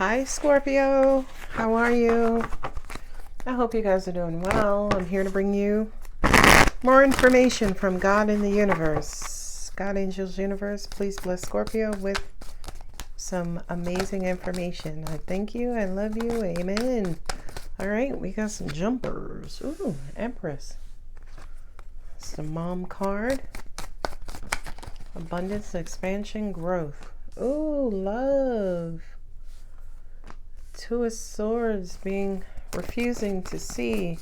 Hi, Scorpio. How are you? I hope you guys are doing well. I'm here to bring you more information from God in the universe. God, angels, universe, please bless Scorpio with some amazing information. I thank you. I love you. Amen. All right, we got some jumpers. Ooh, Empress. It's the mom card. Abundance, expansion, growth. Ooh, love. Two of Swords being refusing to see.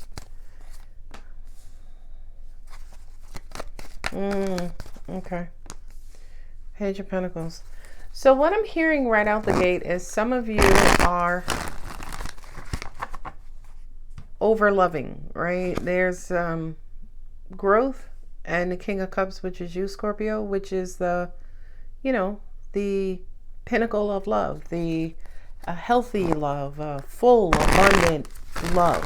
Okay. Page of Pentacles. So what I'm hearing right out the gate is some of you are over loving, right? There's growth, and the King of Cups, which is you, Scorpio, which is the pinnacle of love, the a healthy love, full, abundant love,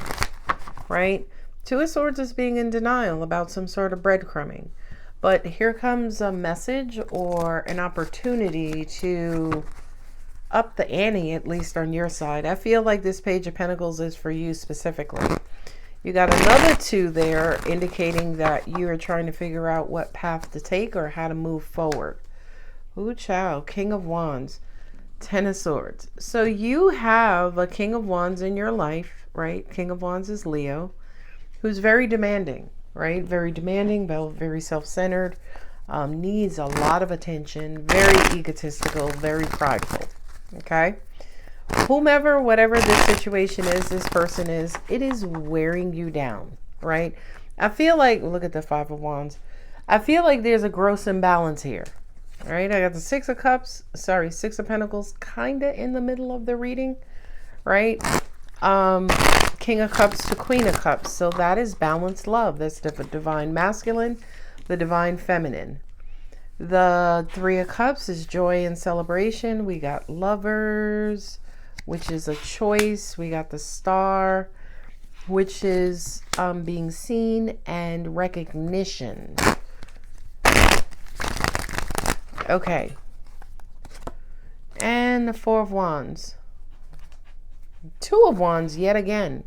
right? Two of Swords is being in denial about some sort of breadcrumbing. But here comes a message or an opportunity to up the ante, at least on your side. I feel like this Page of Pentacles is for you specifically. You got another two there indicating that you are trying to figure out what path to take or how to move forward. Ooh, child, King of Wands. Ten of Swords. So you have a King of Wands in your life, right? King of Wands is Leo, who's very demanding, right? Very demanding, very self-centered, needs a lot of attention, very egotistical, very prideful, okay? Whomever, whatever this situation is, this person is, it is wearing you down, right? I feel like, look at the Five of Wands. I feel like there's a gross imbalance here. All right, I got the Six of Pentacles kind of in the middle of the reading, right? King of Cups to Queen of Cups. So that is balanced love. That's the divine masculine, the divine feminine. The Three of Cups is joy and celebration. We got Lovers, which is a choice. We got the Star, which is being seen and recognition. Okay. And the Four of Wands. Two of Wands yet again.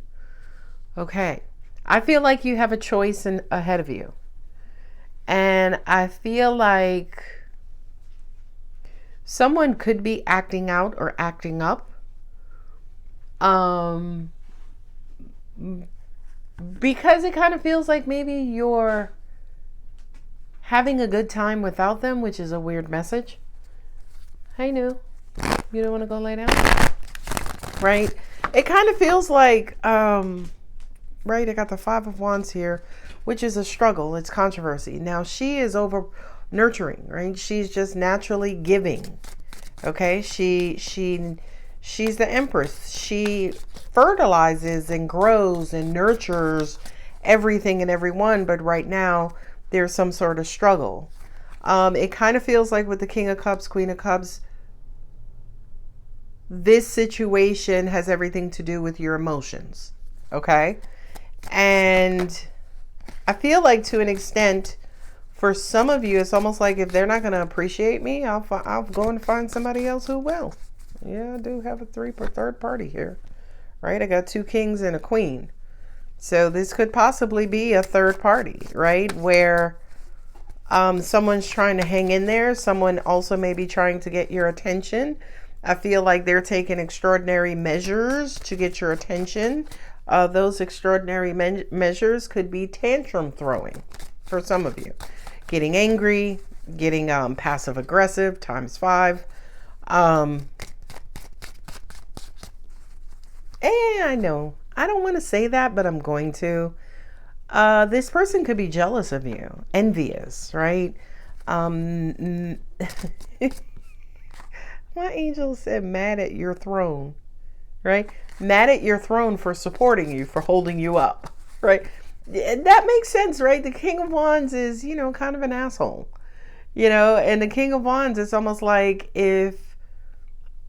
Okay. I feel like you have a choice ahead of you. And I feel like someone could be acting out or acting up. Because it kind of feels like maybe you're having a good time without them, which is a weird message. Hey, new. You don't want to go lay down? Right? It kind of feels like, right, I got the Five of Wands here, which is a struggle. It's controversy. Now, she is over nurturing, right? She's just naturally giving. Okay? She's the Empress. She fertilizes and grows and nurtures everything and everyone, but right now, there's some sort of struggle. It kind of feels like with the King of Cups, Queen of Cups, this situation has everything to do with your emotions. Okay? And I feel like to an extent, for some of you, it's almost like if they're not going to appreciate me, I'll go and find somebody else who will. Yeah, I do have a third party here. Right? I got two kings and a queen. So this could possibly be a third party, right? Where someone's trying to hang in there. Someone also may be trying to get your attention. I feel like they're taking extraordinary measures to get your attention. Those extraordinary measures could be tantrum throwing for some of you. Getting angry, getting passive aggressive ×5. And I know. I don't want to say that, but I'm going to. This person could be jealous of you, envious, right? My angel said mad at your throne, right? Mad at your throne for supporting you, for holding you up, right? That makes sense, right? The King of Wands is, kind of an asshole, and the King of Wands, it's almost like if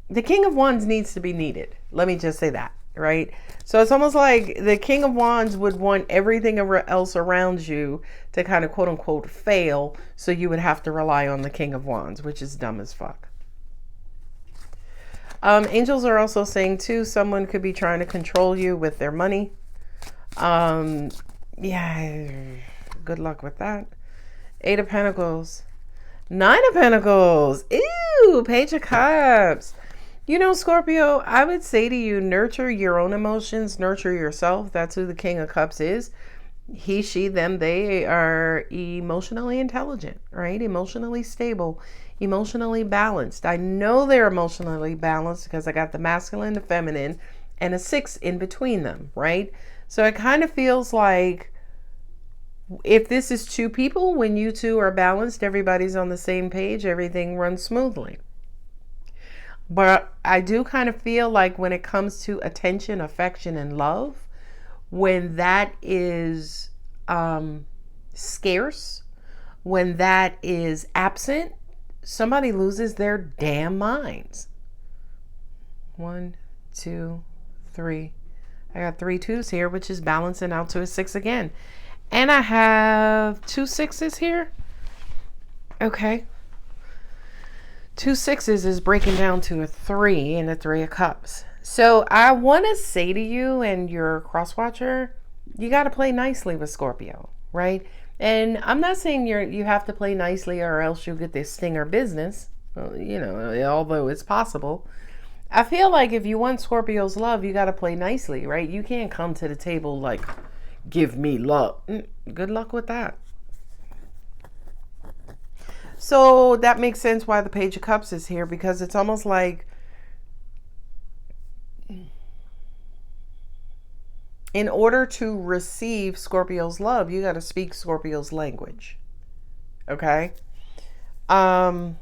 the King of Wands needs to be needed. Let me just say that. Right? So it's almost like the King of Wands would want everything else around you to kind of quote unquote fail. So you would have to rely on the King of Wands, which is dumb as fuck. Angels are also saying too, someone could be trying to control you with their money. Yeah, good luck with that. 8 of Pentacles. 9 of Pentacles. Ew, Page of Cups. You know, Scorpio, I would say to you, nurture your own emotions, nurture yourself. That's who the King of Cups is. He, she, them, they are emotionally intelligent, right? Emotionally stable, emotionally balanced. I know they're emotionally balanced because I got the masculine, the feminine, and a 6 in between them, right? So it kind of feels like if this is 2 people, when you 2 are balanced, everybody's on the same page, everything runs smoothly. But I do kind of feel like when it comes to attention, affection, and love, when that is scarce, when that is absent, somebody loses their damn minds. 1, 2, 3. I got 3 2s here, which is balancing out to a 6 again. And I have 2 6s here. Okay. 2 6s is breaking down to a 3 and a 3 of Cups. So I want to say to you and your cross watcher, you got to play nicely with Scorpio, right? And I'm not saying you have to play nicely or else you'll get this stinger business, you know, although it's possible. I feel like if you want Scorpio's love, you got to play nicely, right? You can't come to the table like, give me love. Good luck with that. So that makes sense why the Page of Cups is here, because it's almost like in order to receive Scorpio's love, you got to speak Scorpio's language. Okay? And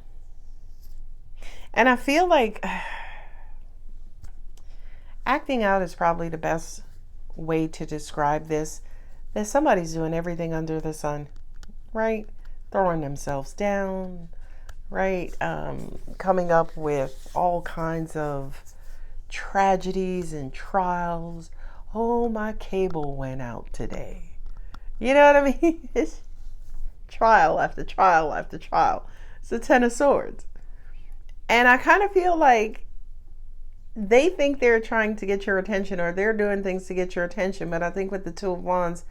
I feel like acting out is probably the best way to describe this. That somebody's doing everything under the sun, right? Throwing themselves down, right? Coming up with all kinds of tragedies and trials. Oh, my cable went out today. You know what I mean? It's trial after trial after trial. It's the 10 of Swords. And I kind of feel like they think they're trying to get your attention, or they're doing things to get your attention. But I think with the 2 of Wands,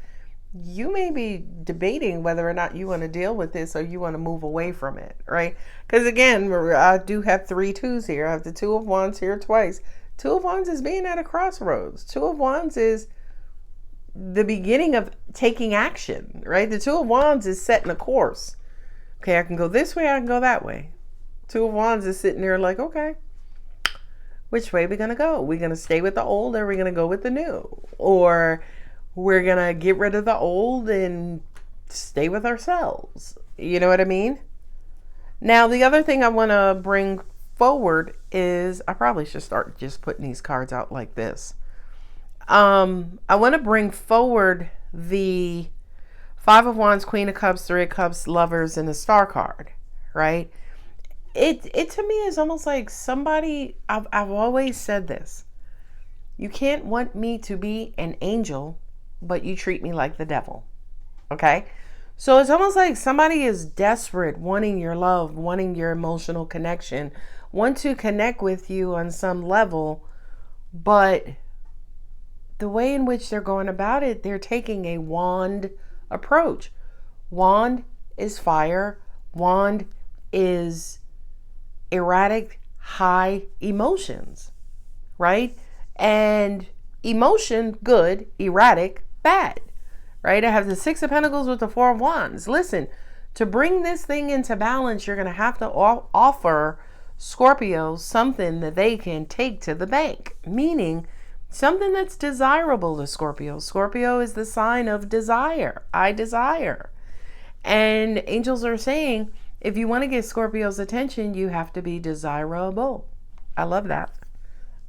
you may be debating whether or not you want to deal with this or you want to move away from it, right? Because again, I do have 3 2s here. I have the 2 of Wands here twice. 2 of Wands is being at a crossroads. 2 of Wands is the beginning of taking action, right? The 2 of Wands is setting a course. Okay, I can go this way, I can go that way. 2 of Wands is sitting there like, okay, which way are we going to go? We're going to stay with the old, or are we going to go with the new? Or we're going to get rid of the old and stay with ourselves. You know what I mean? Now, the other thing I want to bring forward is, I probably should start just putting these cards out like this. I want to bring forward the 5 of Wands, Queen of Cups, 3 of Cups, Lovers, and the Star card, right? It to me is almost like somebody, I've always said this. You can't want me to be an angel, but you treat me like the devil. Okay? So it's almost like somebody is desperate, wanting your love, wanting your emotional connection, want to connect with you on some level, but the way in which they're going about it, they're taking a wand approach. Wand is fire. Wand is erratic, high emotions, right? And emotion, good. Erratic, bad, right? I have the 6 of Pentacles with the 4 of Wands. Listen, to bring this thing into balance, you're going to have to offer Scorpio something that they can take to the bank, meaning something that's desirable to Scorpio. Scorpio is the sign of desire. I desire. And angels are saying, if you want to get Scorpio's attention, you have to be desirable. I love that.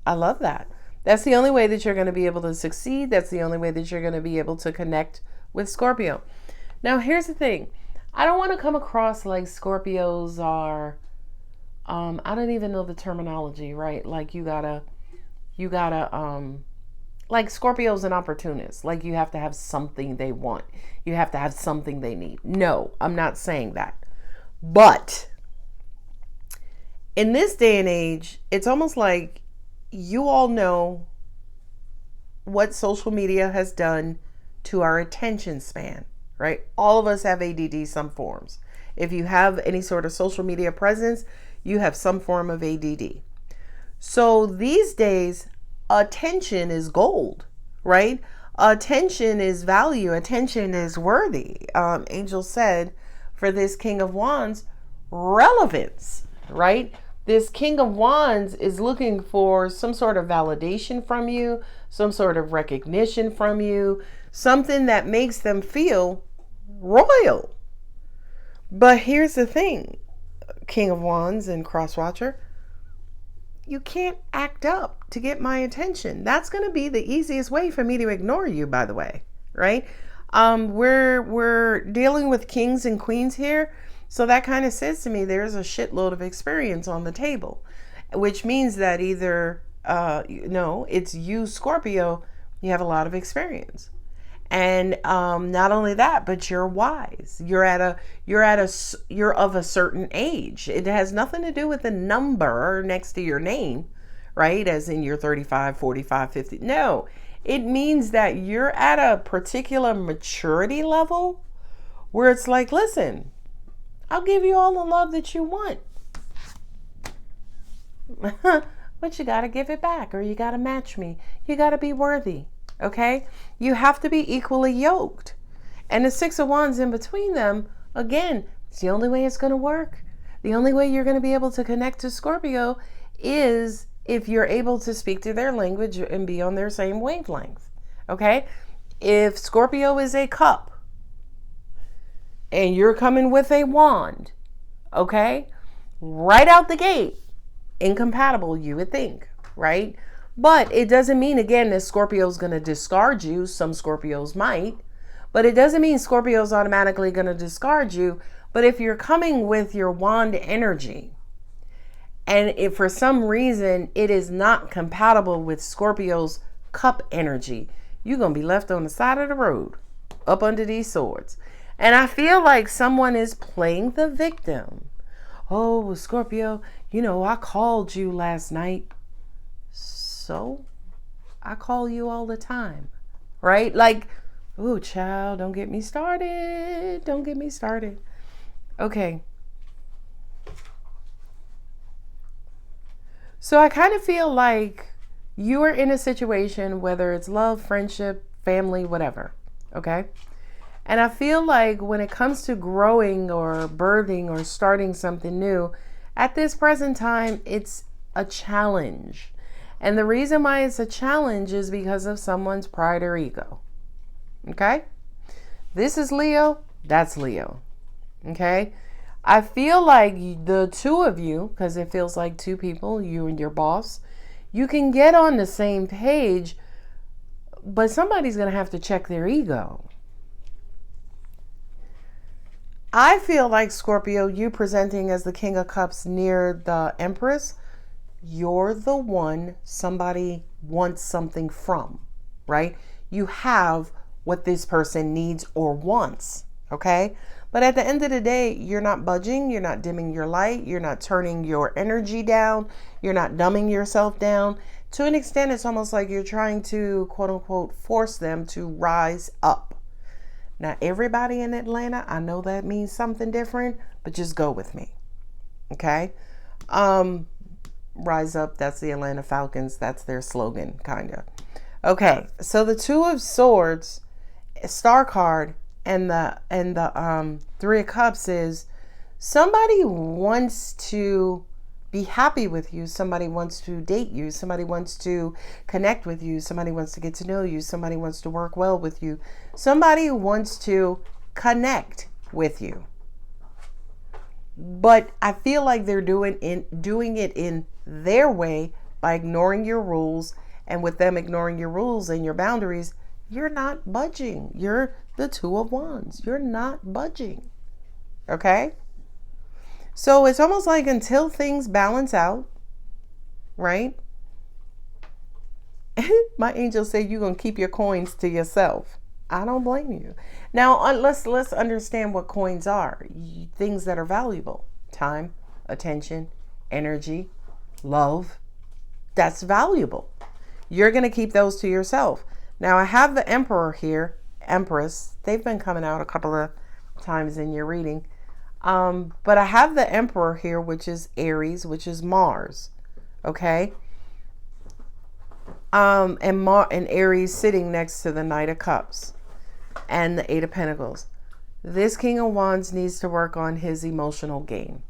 I love that. That's the only way that you're going to be able to succeed. That's the only way that you're going to be able to connect with Scorpio. Now, here's the thing. I don't want to come across like Scorpios are, I don't even know the terminology, right? Like you gotta, like Scorpio's an opportunist. Like you have to have something they want. You have to have something they need. No, I'm not saying that. But In this day and age, it's almost like you all know what social media has done to our attention span, right? All of us have ADD, some forms. If you have any sort of social media presence, you have some form of ADD. So these days, attention is gold, right? Attention is value. Attention is worthy. Angel said for this King of Wands, relevance, right? This King of Wands is looking for some sort of validation from you, some sort of recognition from you, something that makes them feel royal. But here's the thing, King of Wands and Crosswatcher, you can't act up to get my attention. That's going to be the easiest way for me to ignore you, by the way, right? We're dealing with kings and queens here. So that kind of says to me there's a shitload of experience on the table, which means that either, it's you, Scorpio, you have a lot of experience. And not only that, but you're wise. You're of a certain age. It has nothing to do with the number next to your name, right? As in you're 35, 45, 50. No, it means that you're at a particular maturity level where it's like, listen, I'll give you all the love that you want. But you got to give it back, or you got to match me. You got to be worthy. Okay? You have to be equally yoked. And the Six of Wands in between them, again, it's the only way it's going to work. The only way you're going to be able to connect to Scorpio is if you're able to speak to their language and be on their same wavelength. Okay? If Scorpio is a cup and you're coming with a wand, okay? Right out the gate, incompatible, you would think, right? But it doesn't mean, again, that Scorpio's going to discard you. Some Scorpios might. But it doesn't mean Scorpio's automatically going to discard you. But if you're coming with your wand energy, and if for some reason it is not compatible with Scorpio's cup energy, you're going to be left on the side of the road, up under these swords. And I feel like someone is playing the victim. Oh, Scorpio, I called you last night. So I call you all the time, right? Like, ooh, child, don't get me started. Don't get me started. Okay. So I kind of feel like you are in a situation, whether it's love, friendship, family, whatever. Okay. And I feel like when it comes to growing or birthing or starting something new, at this present time, it's a challenge. And the reason why it's a challenge is because of someone's pride or ego. Okay? This is Leo. That's Leo. Okay? I feel like the two of you, because it feels like two people, you and your boss, you can get on the same page, but somebody's going to have to check their ego. I feel like, Scorpio, you presenting as the King of Cups near the Empress, you're the one somebody wants something from, right? You have what this person needs or wants, okay? But at the end of the day, you're not budging, you're not dimming your light, you're not turning your energy down, you're not dumbing yourself down. To an extent, it's almost like you're trying to, quote unquote, force them to rise up. Now, everybody in Atlanta, I know that means something different, but just go with me, okay? Rise up, that's the Atlanta Falcons, that's their slogan, kind of. Okay, so the Two of Swords, star card, and the Three of Cups is somebody wants to be happy with you, somebody wants to date you, somebody wants to connect with you, somebody wants to get to know you, somebody wants to work well with you, somebody wants to connect with you. But I feel like they're doing it in their way by ignoring your rules, and with them ignoring your rules and your boundaries, you're not budging. You're the Two of Wands. You're not budging. Okay? So it's almost like until things balance out, right? My angels say you're going to keep your coins to yourself. I don't blame you. Now, let's understand what coins are. Things that are valuable. Time, attention, energy, love, that's valuable. You're going to keep those to yourself. Now I have the Emperor here, Empress. They've been coming out a couple of times in your reading. But I have the Emperor here, which is Aries, which is Mars. Okay. And Aries sitting next to the Knight of Cups and the Eight of Pentacles. This King of Wands needs to work on his emotional game.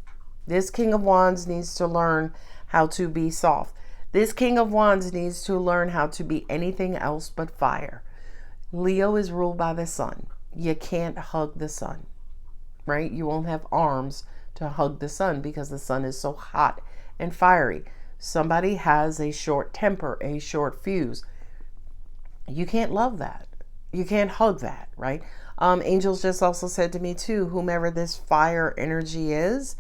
This King of Wands needs to learn how to be soft. This King of Wands needs to learn how to be anything else but fire. Leo is ruled by the sun. You can't hug the sun, right? You won't have arms to hug the sun because the sun is so hot and fiery. Somebody has a short temper, a short fuse. You can't love that. You can't hug that, right? Angels just also said to me too, whomever this fire energy is,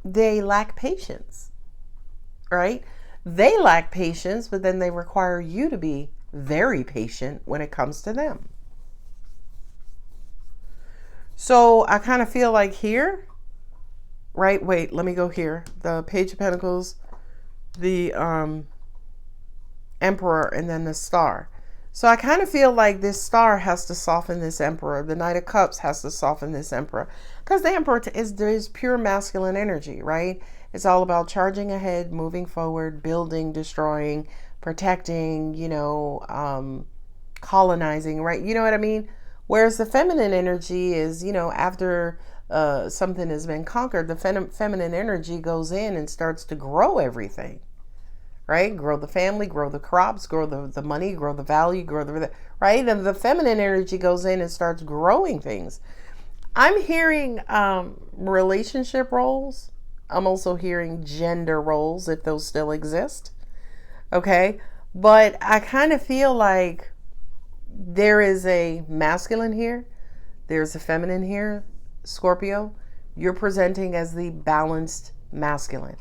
they lack patience, right? They lack patience, but then they require you to be very patient when it comes to them. So I kind of feel like here, right? Wait, let me go here. The Page of Pentacles, the Emperor, and then the Star. So I kind of feel like this Star has to soften this Emperor. The Knight of Cups has to soften this Emperor. Because the Emperor is pure masculine energy, right? It's all about charging ahead, moving forward, building, destroying, protecting, colonizing, right? You know what I mean? Whereas the feminine energy is, after something has been conquered, the feminine energy goes in and starts to grow everything. Right? Grow the family, grow the crops, grow the money, grow the value, grow right? And the feminine energy goes in and starts growing things. I'm hearing relationship roles. I'm also hearing gender roles, if those still exist. Okay? But I kind of feel like there is a masculine here. There's a feminine here. Scorpio, you're presenting as the balanced masculine,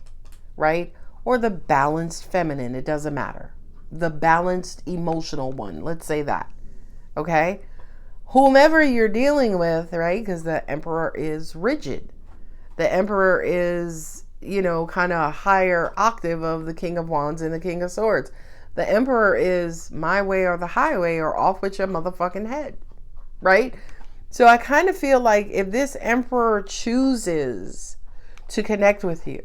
right? Or the balanced feminine, it doesn't matter. The balanced emotional one, let's say that. Okay? Whomever you're dealing with, right? Because the Emperor is rigid. The Emperor is, kind of a higher octave of the King of Wands and the King of Swords. The Emperor is my way or the highway or off with your motherfucking head. Right? So I kind of feel like if this Emperor chooses to connect with you,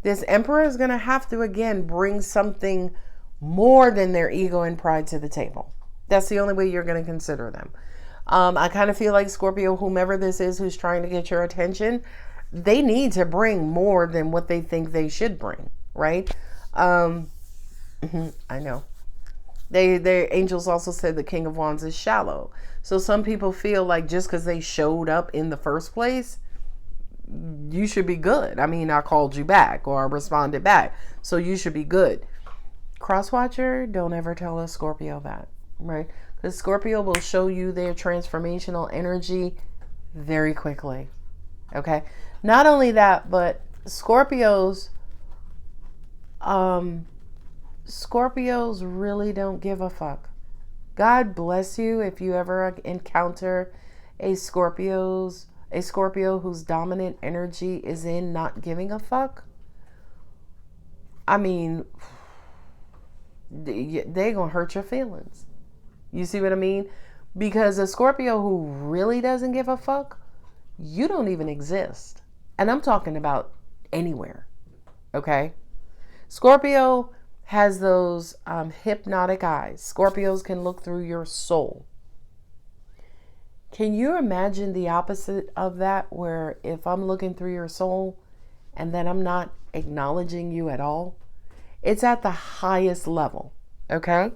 this Emperor is going to have to, again, bring something more than their ego and pride to the table. That's the only way you're going to consider them. I kind of feel like Scorpio, whomever this is who's trying to get your attention, they need to bring more than what they think they should bring, right? I know. Their angels also said the King of Wands is shallow. So some people feel like just because they showed up in the first place, you should be good. I mean, I called you back or I responded back, so you should be good. Crosswatcher, don't ever tell a Scorpio that, right? Because Scorpio will show you their transformational energy very quickly. Okay? Not only that, but Scorpios really don't give a fuck. God bless you if you ever encounter a Scorpio whose dominant energy is in not giving a fuck. I mean, they gonna hurt your feelings. You see what I mean? Because a Scorpio who really doesn't give a fuck, you don't even exist. And I'm talking about anywhere. Okay? Scorpio has those hypnotic eyes. Scorpios can look through your soul. Can you imagine the opposite of that, where if I'm looking through your soul and then I'm not acknowledging you at all? It's at the highest level, okay?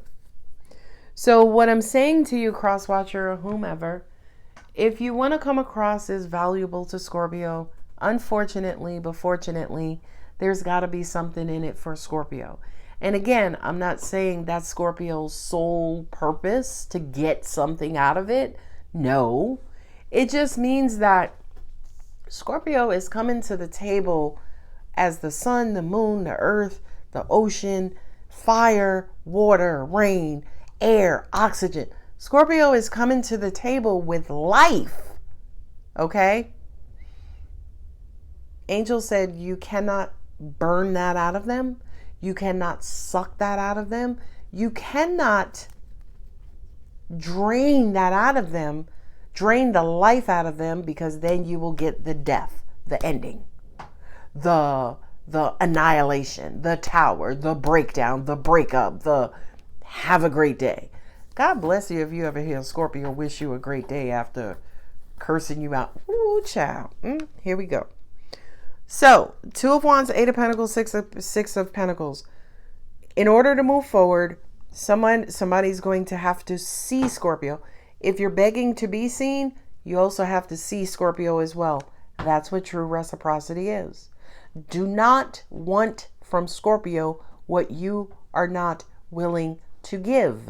So what I'm saying to you, Crosswatcher or whomever, if you want to come across as valuable to Scorpio, unfortunately, but fortunately, there's got to be something in it for Scorpio. And again, I'm not saying that's Scorpio's sole purpose to get something out of it. No, it just means that Scorpio is coming to the table as the sun, the moon, the earth, the ocean, fire, water, rain, air, oxygen. Scorpio is coming to the table with life. Okay? Angel said you cannot burn that out of them. You cannot suck that out of them. You cannot drain that out of them, drain the life out of them, because then you will get the death, the ending, the annihilation, the tower, the breakdown, the breakup, the have a great day. God bless you if you ever hear Scorpio wish you a great day after cursing you out. Ooh, child. Here we go. So, Two of Wands, Eight of Pentacles, Six of Pentacles. In order to move forward, somebody's going to have to see Scorpio. If you're begging to be seen, you also have to see Scorpio as well. That's what true reciprocity is. Do not want from Scorpio what you are not willing to give.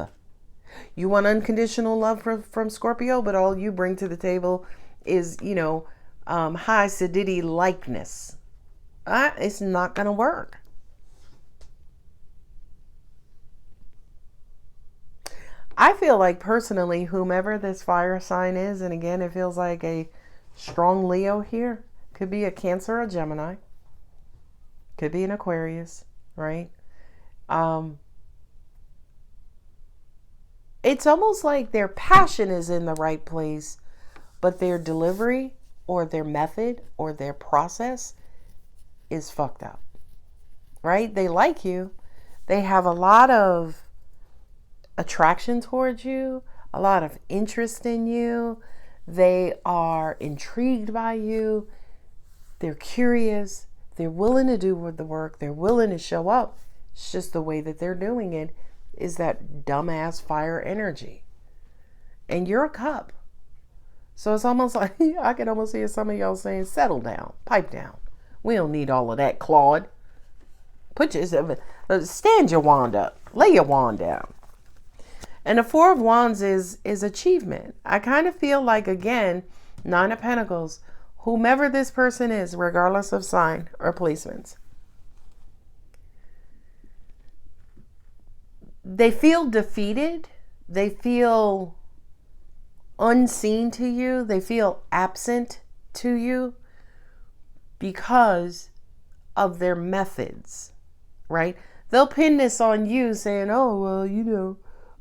You want unconditional love from Scorpio, but all you bring to the table is, high acidity likeness. It's not going to work. I feel like personally, whomever this fire sign is, and again, it feels like a strong Leo here, could be a Cancer or Gemini, could be an Aquarius, right? It's almost like their passion is in the right place, but their delivery or their method or their process is fucked up, right? They like you. They have a lot of attraction towards you, a lot of interest in you. They are intrigued by you. They're curious. They're willing to do the work. They're willing to show up. It's just the way that they're doing it is that dumbass fire energy. And you're a cup. So it's almost like, I can almost hear some of y'all saying, settle down, pipe down. We don't need all of that, Claude. Stand your wand up. Lay your wand down. And the Four of Wands is achievement. I kind of feel like, again, Nine of Pentacles, whomever this person is, regardless of sign or placements, they feel defeated. They feel unseen to you. They feel absent to you because of their methods, right? They'll pin this on you saying, oh, well,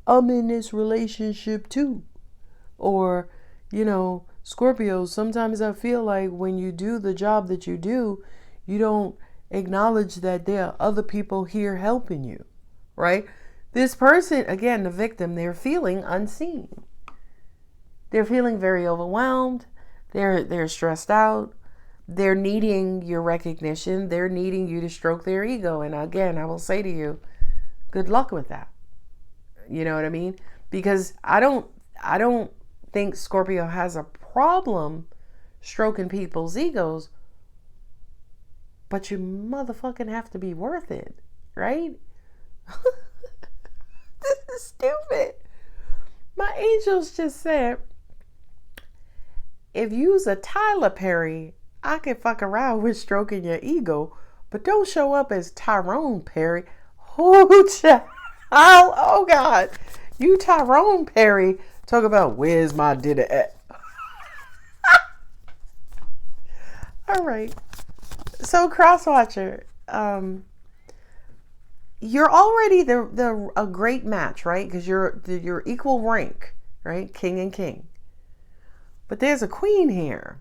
I'm in this relationship too. Or, Scorpio, sometimes I feel like when you do the job that you do, you don't acknowledge that there are other people here helping you, right? This person, again, the victim, they're feeling unseen. They're feeling very overwhelmed. They're stressed out. They're needing your recognition. They're needing you to stroke their ego. And again, I will say to you, good luck with that. You know what I mean? Because I don't think Scorpio has a problem stroking people's egos, but you motherfucking have to be worth it, right? This is stupid. My angels just said, if you's a Tyler Perry, I can fuck around with stroking your ego, but don't show up as Tyrone Perry. Oh God. You Tyrone Perry talk about where's my dinner at. All right. So Crosswatcher, you're already a great match, right? Because you're equal rank, right? King and king. But there's a queen here.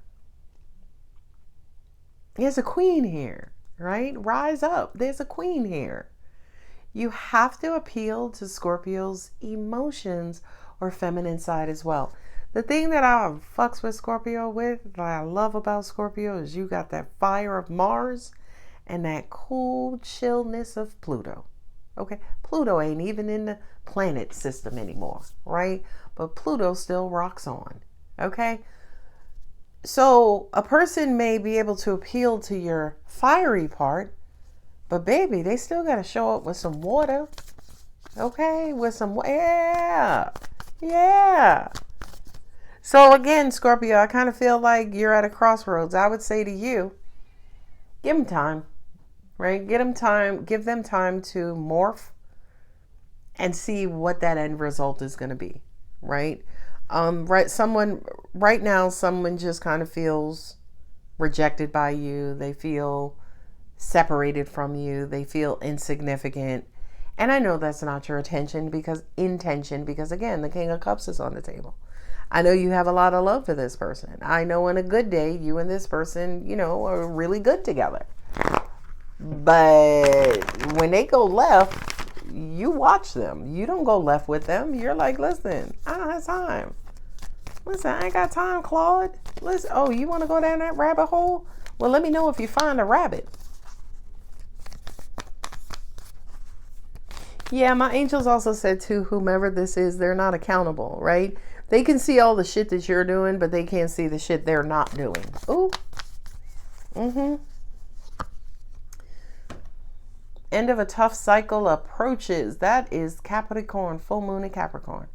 There's a queen here, right? Rise up. There's a queen here. You have to appeal to Scorpio's emotions or feminine side as well. The thing that I fucks with Scorpio with, that I love about Scorpio, is you got that fire of Mars and that cool chillness of Pluto. Okay, Pluto ain't even in the planet system anymore, right? But Pluto still rocks on. Okay, so a person may be able to appeal to your fiery part, but baby, they still got to show up with some water. Okay, with some, yeah. So again, Scorpio, I kind of feel like you're at a crossroads. I would say to you, give them time, right? Give them time to morph and see what that end result is going to be, right? Right now, someone just kind of feels rejected by you. They feel separated from you. They feel insignificant. And I know that's not your intention because again, the King of Cups is on the table. I know you have a lot of love for this person. I know on a good day, you and this person, are really good together. But when they go left, you watch them. You don't go left with them. You're like, listen, I don't have time. Listen, I ain't got time, Claude. Listen, oh, you want to go down that rabbit hole? Well, let me know if you find a rabbit. Yeah, my angels also said too, whomever this is, they're not accountable, right? They can see all the shit that you're doing, but they can't see the shit they're not doing. Ooh. End of a tough cycle approaches. That is Capricorn, full moon in Capricorn.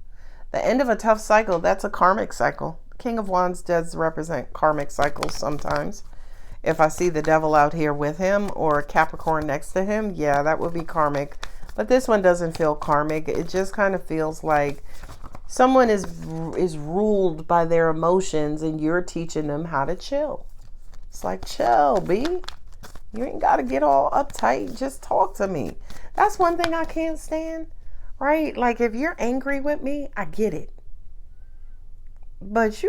The end of a tough cycle, that's a karmic cycle. King of Wands does represent karmic cycles sometimes. If I see the devil out here with him or Capricorn next to him, yeah, that would be karmic. But this one doesn't feel karmic. It just kind of feels like someone is ruled by their emotions and you're teaching them how to chill. It's like, chill, B. You ain't got to get all uptight. Just talk to me. That's one thing I can't stand, right? Like if you're angry with me, I get it. But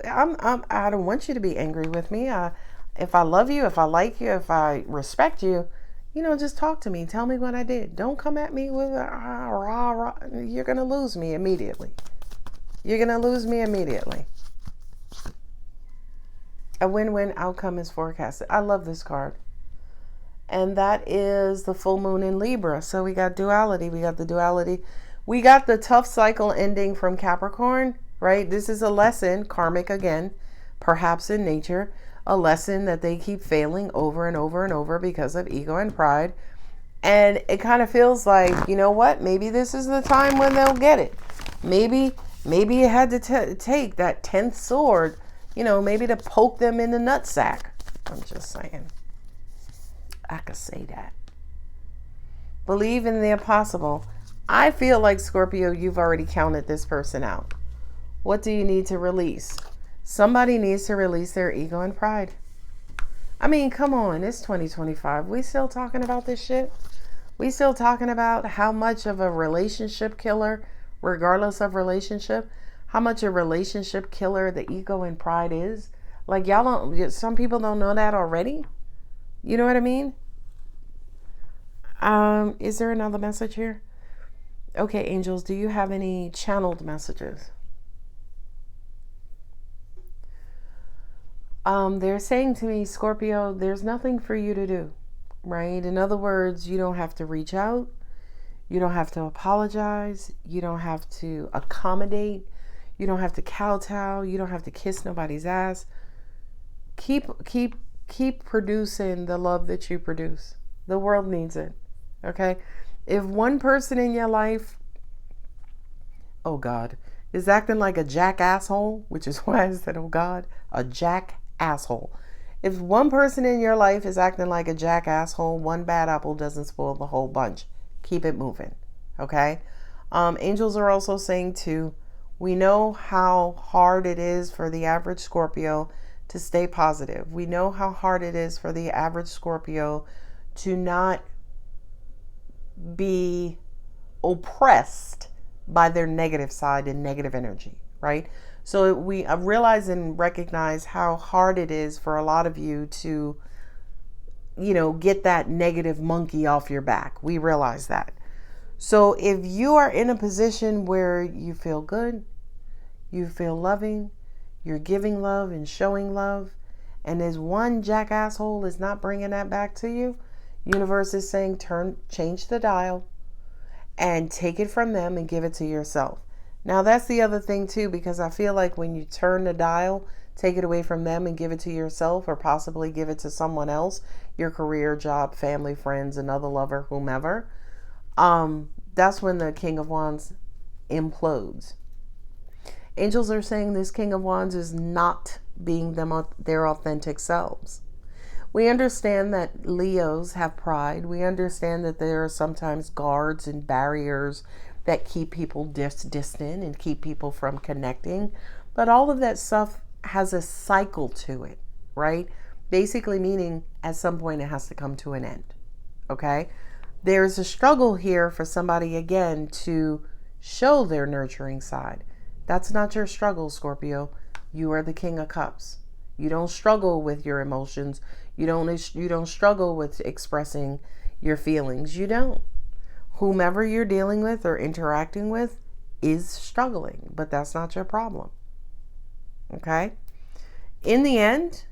I don't want you to be angry with me. If I love you, if I like you, if I respect you, just talk to me. Tell me what I did. Don't come at me with a rah, rah. You're going to lose me immediately. You're going to lose me immediately. A win-win outcome is forecasted. I love this card. And that is the full moon in Libra. So we got duality. We got the duality. We got the tough cycle ending from Capricorn, right? This is a lesson, karmic again, perhaps in nature, a lesson that they keep failing over and over and over because of ego and pride. And it kind of feels like, you know what? Maybe this is the time when they'll get it. Maybe you had to take that 10th sword, maybe to poke them in the nutsack. I'm just saying. I could say that. Believe in the impossible. I feel like, Scorpio, you've already counted this person out. What do you need to release? Somebody needs to release their ego and pride. I mean, come on. It's 2025. We still talking about this shit? We still talking about how much of a relationship killer, regardless of relationship, how much a relationship killer the ego and pride is? Like, some people don't know that already. You know what I mean? Is there another message here? Okay, angels, do you have any channeled messages? They're saying to me, Scorpio, there's nothing for you to do, right? In other words, you don't have to reach out. You don't have to apologize. You don't have to accommodate. You don't have to kowtow. You don't have to kiss nobody's ass. Keep producing the love that you produce. The world needs it. Okay? If one person in your life, oh God, is acting like a jack asshole, which is why I said, oh God, a jack asshole. If one person in your life is acting like a jack asshole, one bad apple doesn't spoil the whole bunch. Keep it moving. Okay? Angels are also saying too, we know how hard it is for the average Scorpio to stay positive. We know how hard it is for the average Scorpio to not be oppressed by their negative side and negative energy, right? So we realize and recognize how hard it is for a lot of you to, get that negative monkey off your back. We realize that. So if you are in a position where you feel good, you feel loving, you're giving love and showing love, and there's one jack asshole is not bringing that back to you, universe is saying change the dial and take it from them and give it to yourself. Now that's the other thing too, because I feel like when you turn the dial, take it away from them and give it to yourself, or possibly give it to someone else, your career, job, family, friends, another lover, whomever, that's when the King of Wands implodes. Angels are saying this King of Wands is not being their authentic selves. We understand that Leos have pride. We understand that there are sometimes guards and barriers that keep people distant and keep people from connecting. But all of that stuff has a cycle to it, right? Basically meaning at some point it has to come to an end, okay? There's a struggle here for somebody, again, to show their nurturing side. That's not your struggle, Scorpio. You are the King of Cups. You don't struggle with your emotions. You don't struggle with expressing your feelings. You don't. Whomever you're dealing with or interacting with is struggling, but that's not your problem. Okay? In the end,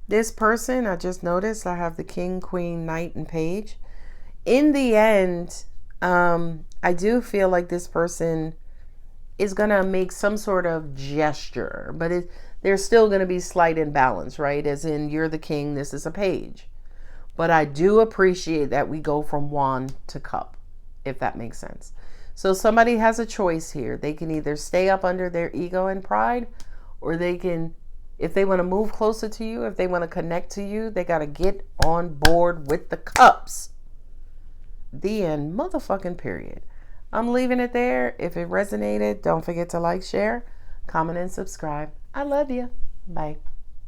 this person, I just noticed I have the King, Queen, Knight, and Page. In the end, I do feel like this person is going to make some sort of gesture, but there's still going to be slight imbalance, right? As in, you're the king, this is a page. But I do appreciate that we go from wand to cup, if that makes sense. So somebody has a choice here. They can either stay up under their ego and pride, or they can, if they want to move closer to you, if they want to connect to you, they got to get on board with the cups. The end, motherfucking period. I'm leaving it there. If it resonated, don't forget to like, share, comment, and subscribe. I love you. Bye.